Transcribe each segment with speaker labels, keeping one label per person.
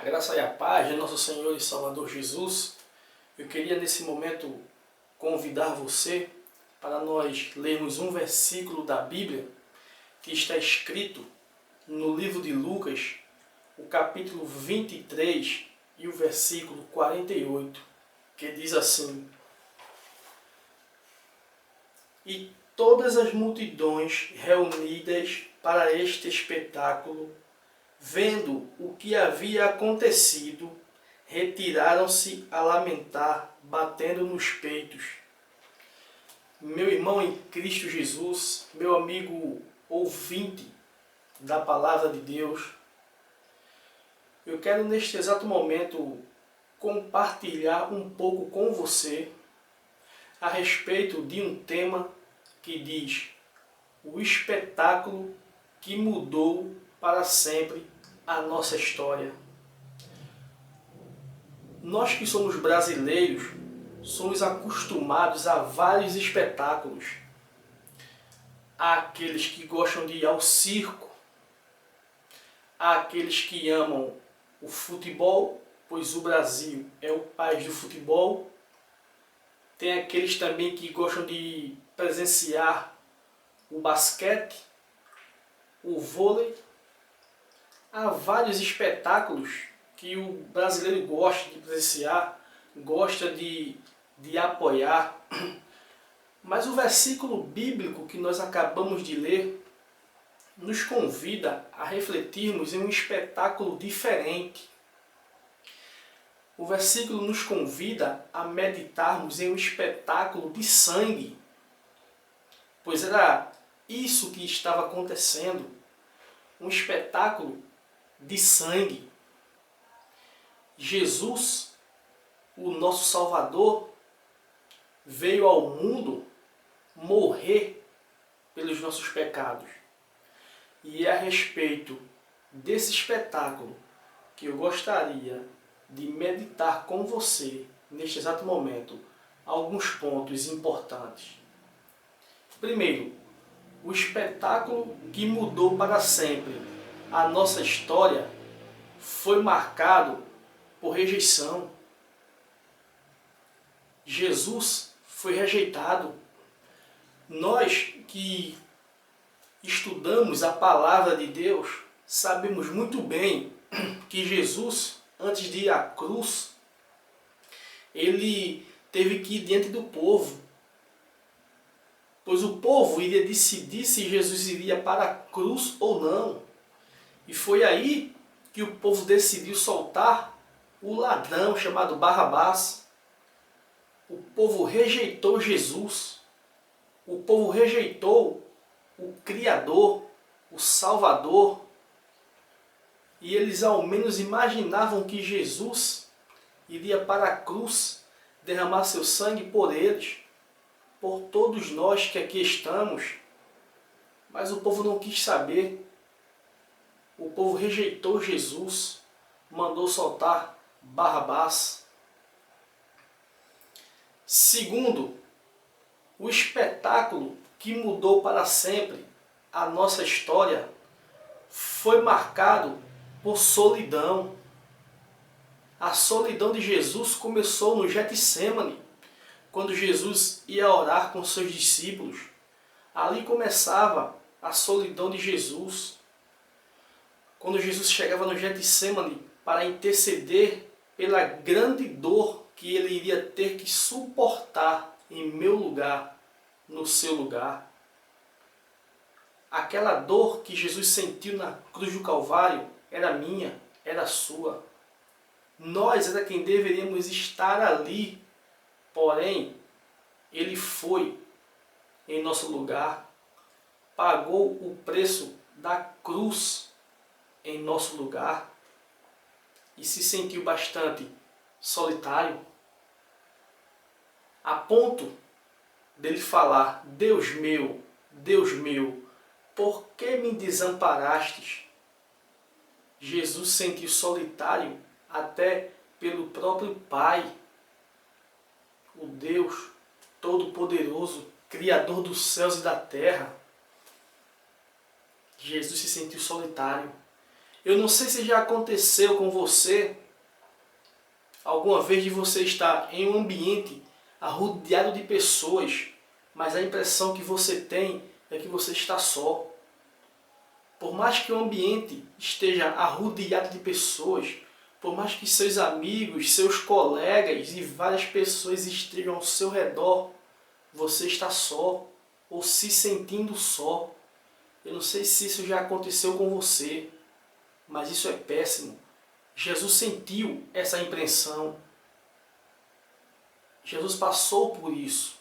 Speaker 1: A graça e a paz de nosso Senhor e Salvador Jesus. Eu queria nesse momento convidar você para nós lermos um versículo da Bíblia que está escrito no livro de Lucas, o capítulo 23 e o versículo 48, que diz assim: E todas as multidões reunidas para este espetáculo, vendo o que havia acontecido, retiraram-se a lamentar, batendo nos peitos. Meu irmão em Cristo Jesus, meu amigo ouvinte da Palavra de Deus, eu quero neste exato momento compartilhar um pouco com você a respeito de um tema que diz: o espetáculo que mudou para sempre a nossa história. Nós que somos brasileiros, somos acostumados a vários espetáculos. Há aqueles que gostam de ir ao circo, há aqueles que amam o futebol, pois o Brasil é o país do futebol. Tem aqueles também que gostam de presenciar o basquete, o vôlei. Há vários espetáculos que o brasileiro gosta de presenciar, gosta de apoiar. Mas o versículo bíblico que nós acabamos de ler nos convida a refletirmos em um espetáculo diferente. O versículo nos convida a meditarmos em um espetáculo de sangue, pois era isso que estava acontecendo, um espetáculo de sangue. Jesus, o nosso Salvador, veio ao mundo morrer pelos nossos pecados. E é a respeito desse espetáculo que eu gostaria de meditar com você, neste exato momento, alguns pontos importantes. Primeiro, o espetáculo que mudou para sempre a nossa história foi marcado por rejeição. Jesus foi rejeitado. Nós que estudamos a palavra de Deus sabemos muito bem que Jesus, antes de ir à cruz, ele teve que ir diante do povo, pois o povo iria decidir se Jesus iria para a cruz ou não. E foi aí que o povo decidiu soltar o ladrão chamado Barrabás. O povo rejeitou Jesus. O povo rejeitou o Criador, o Salvador. E eles ao menos imaginavam que Jesus iria para a cruz derramar seu sangue por eles, por todos nós que aqui estamos. Mas o povo não quis saber. O povo rejeitou Jesus, mandou soltar Barrabás. Segundo, o espetáculo que mudou para sempre a nossa história foi marcado por solidão. A solidão de Jesus começou no Getsêmani, quando Jesus ia orar com seus discípulos. Ali começava a solidão de Jesus. Quando Jesus chegava no Getsêmani para interceder pela grande dor que ele iria ter que suportar em meu lugar, no seu lugar. Aquela dor que Jesus sentiu na cruz do Calvário era minha, era sua. Nós era quem deveríamos estar ali, porém, ele foi em nosso lugar, pagou o preço da cruz em nosso lugar e se sentiu bastante solitário, a ponto dele falar: Deus meu, por que me desamparastes? Jesus se sentiu solitário até pelo próprio Pai, o Deus Todo-Poderoso, Criador dos céus e da terra. Jesus se sentiu solitário. Eu não sei se já aconteceu com você alguma vez de você estar em um ambiente arrodeado de pessoas, mas a impressão que você tem é que você está só. Por mais que o ambiente esteja arrodeado de pessoas, por mais que seus amigos, seus colegas e várias pessoas estejam ao seu redor, você está só, ou se sentindo só. Eu não sei se isso já aconteceu com você, mas isso é péssimo. Jesus sentiu essa impressão. Jesus passou por isso.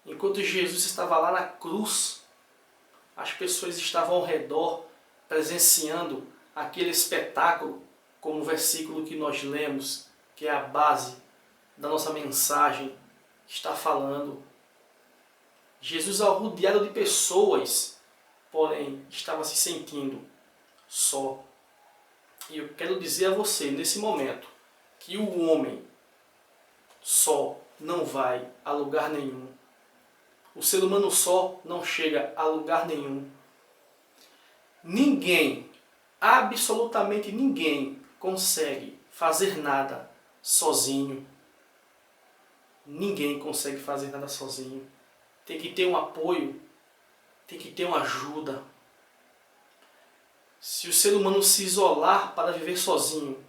Speaker 1: Enquanto Jesus estava lá na cruz, as pessoas estavam ao redor presenciando aquele espetáculo, como o versículo que nós lemos, que é a base da nossa mensagem, está falando. Jesus, rodeado de pessoas, porém estava se sentindo só. E eu quero dizer a você, nesse momento, que o homem só não vai a lugar nenhum. O ser humano só não chega a lugar nenhum. Ninguém, absolutamente ninguém, consegue fazer nada sozinho. Ninguém consegue fazer nada sozinho. Tem que ter um apoio, tem que ter uma ajuda. Se o ser humano se isolar para viver sozinho,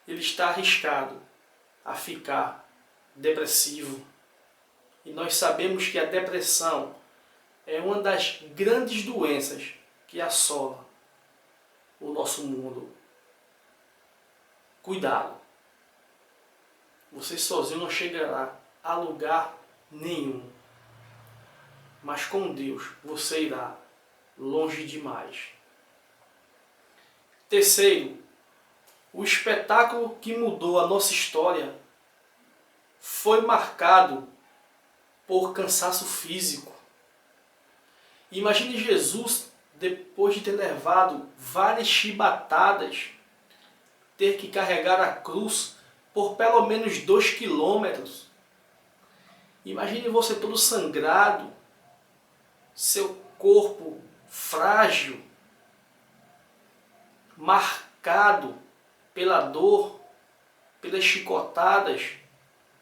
Speaker 1: ele está arriscado a ficar depressivo. E nós sabemos que a depressão é uma das grandes doenças que assola o nosso mundo. Cuidado! Você sozinho não chegará a lugar nenhum. Mas com Deus você irá longe demais. Terceiro, o espetáculo que mudou a nossa história foi marcado por cansaço físico. Imagine Jesus, depois de ter levado várias chibatadas, ter que carregar a cruz por pelo menos 2 quilômetros. Imagine você todo sangrado, seu corpo frágil, marcado pela dor, pelas chicotadas,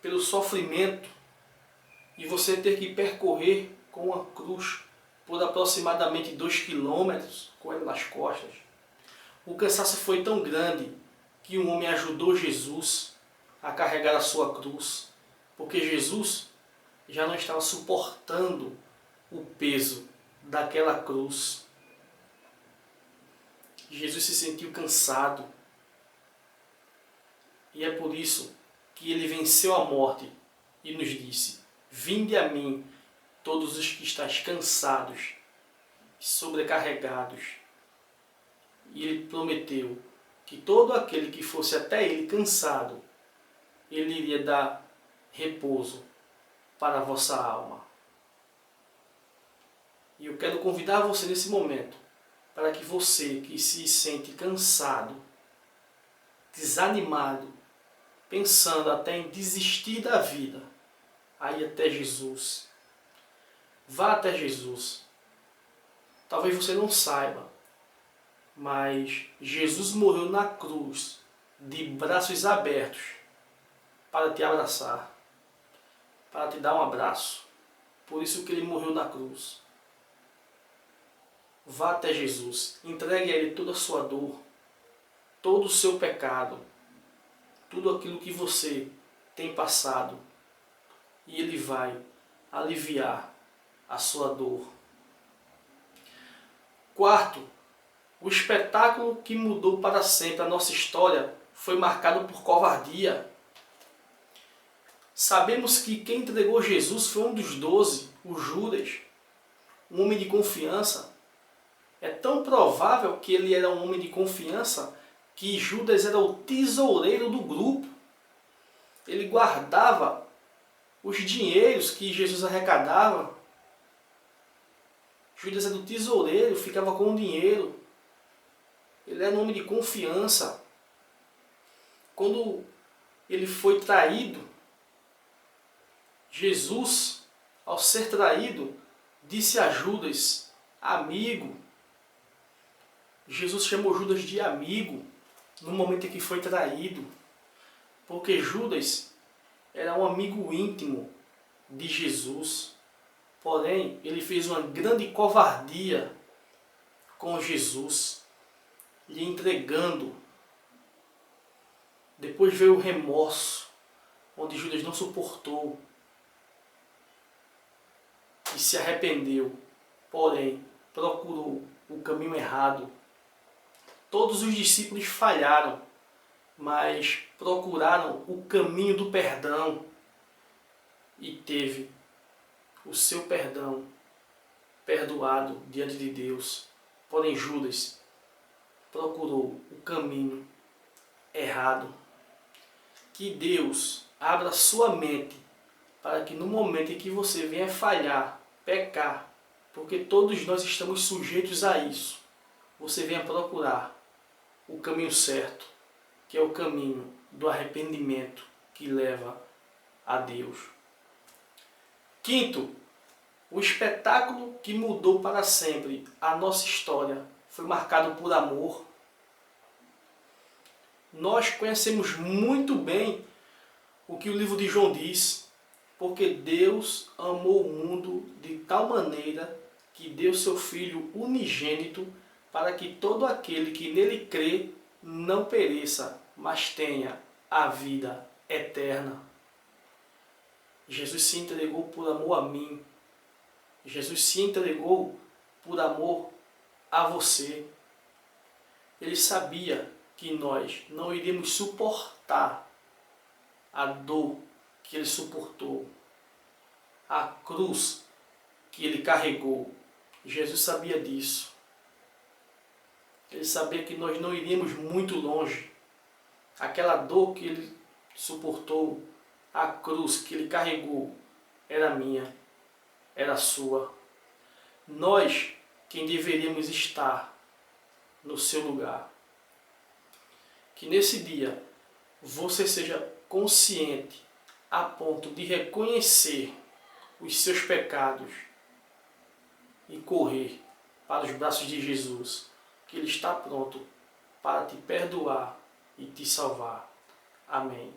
Speaker 1: pelo sofrimento, e você ter que percorrer com a cruz por aproximadamente 2 quilômetros com ela nas costas. O cansaço foi tão grande que um homem ajudou Jesus a carregar a sua cruz, porque Jesus já não estava suportando o peso daquela cruz. Jesus se sentiu cansado. E é por isso que ele venceu a morte e nos disse: vinde a mim, todos os que estáis cansados e sobrecarregados. E ele prometeu que todo aquele que fosse até ele cansado, ele iria dar repouso para a vossa alma. E eu quero convidar você nesse momento, para que você que se sente cansado, desanimado, pensando até em desistir da vida, aí até Jesus. Vá até Jesus. Talvez você não saiba, mas Jesus morreu na cruz, de braços abertos, para te abraçar, para te dar um abraço. Por isso que ele morreu na cruz. Vá até Jesus, entregue a Ele toda a sua dor, todo o seu pecado, tudo aquilo que você tem passado, e Ele vai aliviar a sua dor. Quarto, o espetáculo que mudou para sempre a nossa história foi marcado por covardia. Sabemos que quem entregou Jesus foi um dos 12, o Judas, um homem de confiança. É tão provável que ele era um homem de confiança que Judas era o tesoureiro do grupo. Ele guardava os dinheiros que Jesus arrecadava. Judas era o tesoureiro, ficava com o dinheiro. Ele era um homem de confiança. Quando ele foi traído, Jesus, ao ser traído, disse a Judas: amigo, Jesus chamou Judas de amigo no momento em que foi traído, porque Judas era um amigo íntimo de Jesus. Porém, ele fez uma grande covardia com Jesus, lhe entregando. Depois veio o remorso, onde Judas não suportou e se arrependeu, porém procurou o caminho errado. Todos os discípulos falharam, mas procuraram o caminho do perdão e teve o seu perdão perdoado diante de Deus. Porém, Judas procurou o caminho errado. Que Deus abra sua mente para que no momento em que você venha falhar, pecar, porque todos nós estamos sujeitos a isso, você venha procurar o caminho certo, que é o caminho do arrependimento que leva a Deus. Quinto, o espetáculo que mudou para sempre a nossa história foi marcado por amor. Nós conhecemos muito bem o que o livro de João diz, porque Deus amou o mundo de tal maneira que deu seu Filho unigênito para que todo aquele que nele crê não pereça, mas tenha a vida eterna. Jesus se entregou por amor a mim. Jesus se entregou por amor a você. Ele sabia que nós não iríamos suportar a dor que ele suportou, a cruz que ele carregou. Jesus sabia disso. Ele sabia que nós não iríamos muito longe. Aquela dor que ele suportou, a cruz que ele carregou, era minha, era sua. Nós quem deveríamos estar no seu lugar. Que nesse dia você seja consciente a ponto de reconhecer os seus pecados e correr para os braços de Jesus, que Ele está pronto para te perdoar e te salvar. Amém.